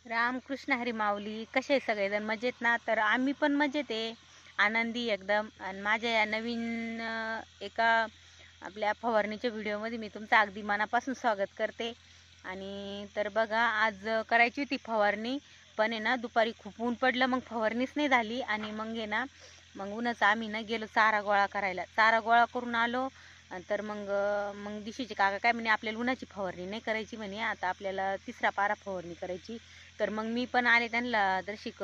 रामकृष्ण हरी माऊली. कसे आहे सगळेजण? मजेत ना? तर आम्ही पण मजेत आहे, आनंदी एकदम. आणि माझ्या या नवीन एका आपल्या फवारणीच्या व्हिडिओमध्ये मी तुमचं अगदी मनापासून स्वागत करते. आणि तर बघा, आज करायची होती फवारणी, पण आहे ना दुपारी खूप ऊन पडलं, मग फवारणीच नाही झाली. आणि मग आहे ना, मग उन्हाचं आम्ही ना गेलो चारा गोळा करायला. चारा गोळा करून आलो. तर मग दिशीचे काका काय म्हणे, आपल्याला उन्हाची फवारणी नाही करायची म्हणे, आता आपल्याला तिसरा पारा फवारणी करायची. तर मग मी पण आले त्यांना दर्शिक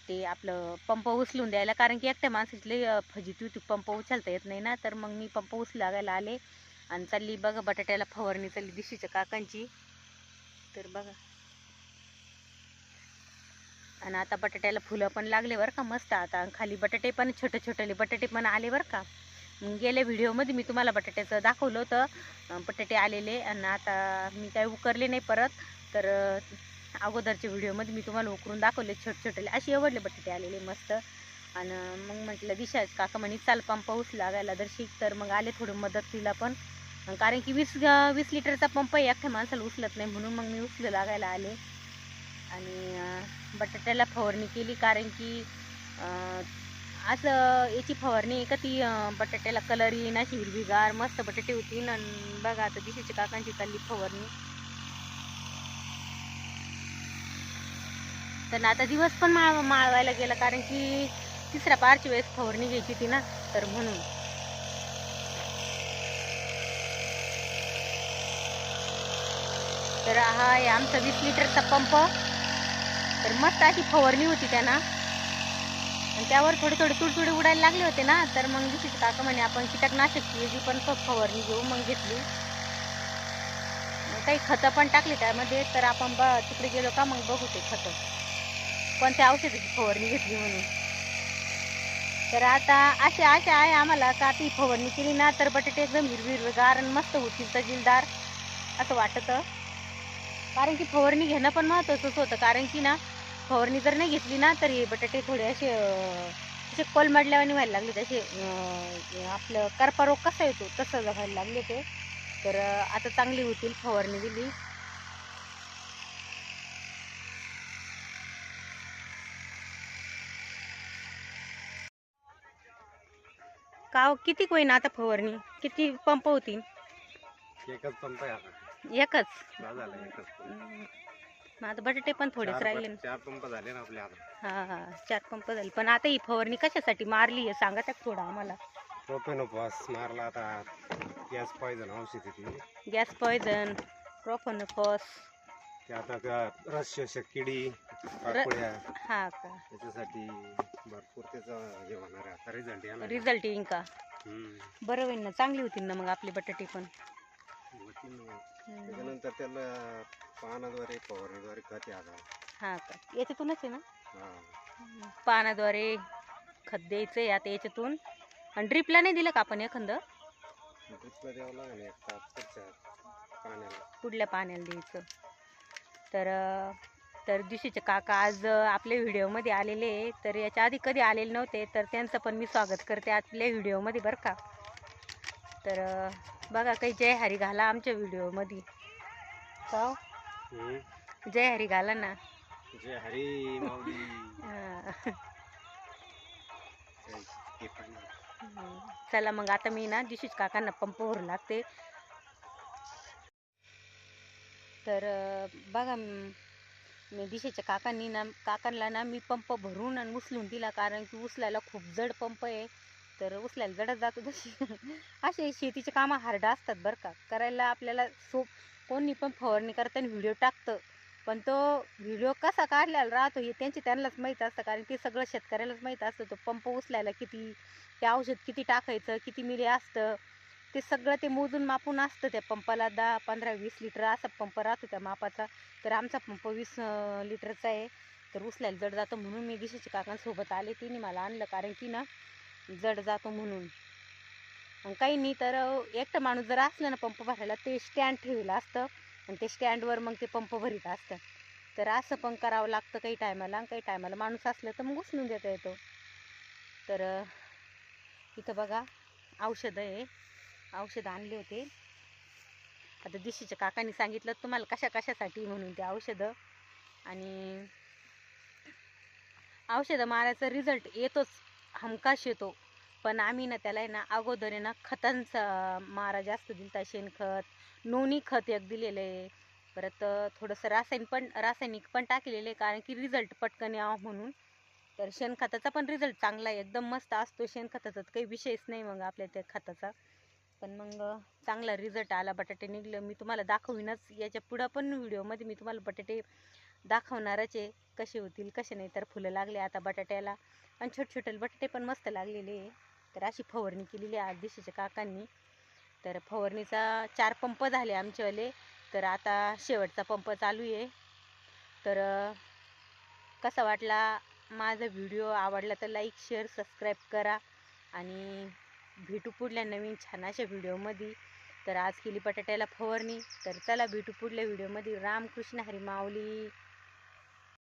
ते आपलं पंप उचलून द्यायला, कारण की एकट्या माणसाची लई फजिती होती, पंप उचलता येत नाही ना. तर मग मी पंप उचलायला आले आणि चालली बघा बटाट्याला फवारणी चालली दिशीच्या काकांची. तर बघा, आणि आता बटाट्याला फुलं पण लागले बरं का मस्त. आता खाली बटाटे पण छोटे छोटेले बटाटे पण आले बरं का. गेल्या व्हिडिओमध्ये मी तुम्हाला बटाट्याचं दाखवलं होतं, बटाटे आलेले. आणि आता मी काय उकरले नाही परत. तर अगोदरच्या व्हिडिओमध्ये मी तुम्हाला उकरून दाखवले छोटे छोटेले, असे एवढले बटाटे आलेले मस्त. आणि मग म्हटलं दिशा काका म्हणे चाल पंप लागायला दर्शिक. तर मग आले थोडं मदतीला पण, कारण की 20 लिटरचा पंप एकट्या माणसाला उचलत नाही, म्हणून मग मी उचलू लागायला आले. आणि बटाट्याला फवारणी केली, कारण की असं याची फवारणी आहे का ती बटाट्याला कलर येईन, अशी हिरवीगार मस्त बटाटे होतील. आणि बघा आता दिशीच्या काकांची चालली फवारणी. तर आता दिवस पण माळवायला गेला, कारण की तिसऱ्या पारची वेळेस फवारणी घ्यायची होती ना, तर म्हणून. तर हा आहे आमचा 20 लिटरचा पंप. तर मस्त अशी फवारणी होती त्यांना, आणि त्यावर थोडे थोडे तुडतुडे उडायला लागले होते ना. तर मग दिशीचे काका म्हणे आपण कीटकनाशकची याची पण फवारणी घेऊ. मग घेतली, काही खतं पण टाकली त्यामध्ये. तर आपण तिकडे गेलो का मग बघू ते खतं, कोणत्या औषधाची फवारणी घेतली म्हणून. तर आता असे आशा आहे आम्हाला का ती फवारणी केली ना तर बटाटे एकदम हिरवीगार आणि मस्त होतील, तजीलदार असं वाटतं. कारण की फवारणी घेणं पण महत्त्वाचंच होतं, कारण की ना फवारणी जर नाही घेतली ना तर हे बटाटे थोडे असे कोलमडल्यावानी व्हायला लागले, तसे आपलं करपा रोग कसा येतो तसं व्हायला लागले ते. तर आता चांगली होतील फवारणी दिली. का हो, किती होईन आता फवारणी? किती पंप होतील? एकच पंप आहे आता. एकच? झालं एकच. मग आता बटाटे पण थोडेच राहिले ना. 4 पंप झाले ना आपले आता. हा 4 पंप झाले. पण आता ही फवारणी कशासाठी मारली आहे सांगा त्या थोडं आम्हाला. प्रोपेनोफॉस मारला आता. गॅस पॉइझन औषध ती. Gas poison, profenofos. ते आता त्या रस शोषक किडी, काकोड्या हा का? त्याच्यासाठी भरपूर त्याचा हे होणार आहे आता. रिझल्ट येणार. रिझल्ट येईन का? बरं होईल ना, चांगली होतील ना मग आपले बटाटे पण. त्याच्यानंतर त्याला पानाद्वारे फवारणीद्वारे खत आता. हा का? याच्यातूनच आहे ना? हा, पानाद्वारे खत द्यायचंय आता याच्यातून. आणि ड्रिपला नाही दिलं का आपण एखादं? ड्रिपला द्यावं लागेल एक तास पुढच्या पाण्याला. पुढल्या पाण्याला द्यायचं. तर दिशीचे काका आज आपल्या व्हिडिओमध्ये आलेले. तर याच्या आधी कधी आलेले नव्हते, तर त्यांचं पण मी स्वागत करते आपल्या व्हिडिओमध्ये बरं का. तर बघा, काही जय हरी घाला आमच्या व्हिडिओमध्ये. का जय हरी घाला ना. जय हरी माऊली. चला मग आता मी ना दिशीच काकांना पंप भरू लागते. तर बघा, मी दिशेच्या काकांना ना मी पंप भरून आणि उचलून दिला, कारण की उचलायला खूप जड पंप आहे. तर उचलायला जडच जातो तशी. असे शेतीचे कामं हार्ड असतात बरं का करायला. आपल्याला कोणी पण फवारणी करताना व्हिडिओ टाकतं, पण तो व्हिडिओ कसा काढलेला राहतो हे त्यांनाच माहीत असतं, कारण की सगळं शेतकऱ्यालाच माहीत असतं. तो पंप उचलायला किती, ते औषध किती टाकायचं, किती मिली असतं, ते सगळं ते मोजून मापून असतं. त्या पंपाला 10, 15, 20 लिटर असा पंप राहतो त्या मापाचा. तर आमचा पंप 20 लिटरचा आहे. तर उचलायला जड जातो, म्हणून मी दिशेच्या काकांसोबत आले. तिने मला आणलं, कारण की ना जड जातो म्हणून. काही नाही तर एकटं माणूस जर असलं ना पंप भरायला, ते स्टँड ठेवलं असतं आणि ते स्टँडवर मग ते पंप भरीत असतं. तर असं पण करावं लागतं काही टायमाला. काही टायमाला माणूस असलं तर मग उचलून देता येतो. तर इथं बघा औषधं आहे, औषधं आणले होते. आता दिशीच्या काकांनी सांगितलं तुम्हाला कशासाठी म्हणून ते औषधं. आणि औषधं मारायचा रिझल्ट येतोच, हमखास येतो. पण आम्ही ना त्याला आहे ना अगोदर आहे ना खतांचा मारा जास्त दिलता. शेणखत, नोनी खत एक दिलेलं आहे. परत थोडंसं रासायनिक पण टाकलेलं आहे, कारण की रिझल्ट पटकन यावं म्हणून. तर शेणखताचा पण रिझल्ट चांगला आहे, एकदम मस्त असतो शेणखताचा, तर काही विषयच नाही मग आपल्या त्या खताचा. पण मग चांगला रिझल्ट आला, बटाटे निघलं. मी तुम्हाला दाखवीनच याच्या पुढं पण व्हिडिओमध्ये, मी तुम्हाला बटाटे दाखवणारच आहे कसे होतील कसे नाही. तर फुलं लागले आता बटाट्याला, आणि छोटे छोटे बटाटे पण मस्त लागलेले आहे. तर अशी फवारणी केलेली आहे आज दिशेच्या काकांनी. तर फवारणीचा 4 पंप झाले आमचेवाले, तर आता शेवटचा पंप चालू आहे. तर कसा वाटला माझा व्हिडिओ, आवडला तर लाईक शेअर सबस्क्राईब करा, आणि भेटू पुढल्या नवीन छान अशा व्हिडिओमध्ये. तर आज केली बटाट्याला फवारणी. तर चला भेटू पुढल्या व्हिडिओमध्ये. रामकृष्ण हरी माऊली.